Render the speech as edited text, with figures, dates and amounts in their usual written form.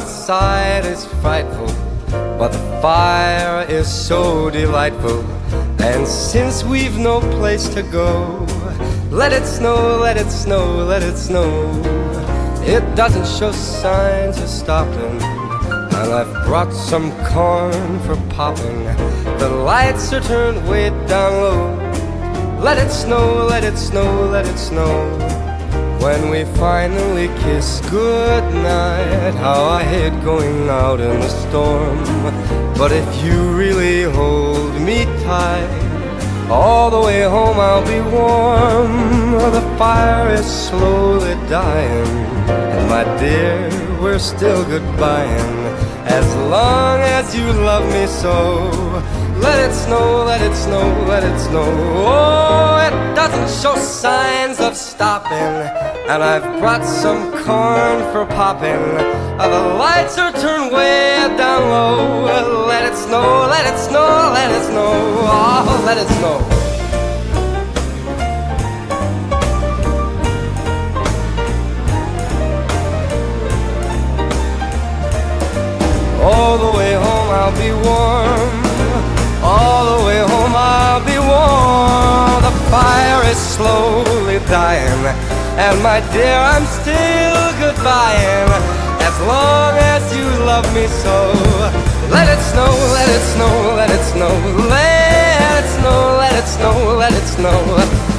outside is frightful, but the fire is so delightful. And since we've no place to go, let it snow, let it snow, let it snow. It doesn't show signs of stopping, and I've brought some corn for popping. The lights are turned way down low. Let it snow, let it snow, let it snow. When we finally kiss goodnight, how I hate going out in the storm. But if you really hold me tight, all the way home I'll be warm. The fire is slowly dying, and my dear, we're still goodbying. As long as you love me so, let it snow, let it snow, let it snow. Oh, it doesn't show signs of stopping, and I've brought some corn for popping. The lights are turned way down low. Let it snow, let it snow, let it snow. Oh, let it snow. All the way home I'll be warm. All the way home I'll be warm. The fire is slowly dying, and my dear, I'm still goodbying. As long as you love me so, let it snow, let it snow, let it snow. Let it snow, let it snow, let it snow.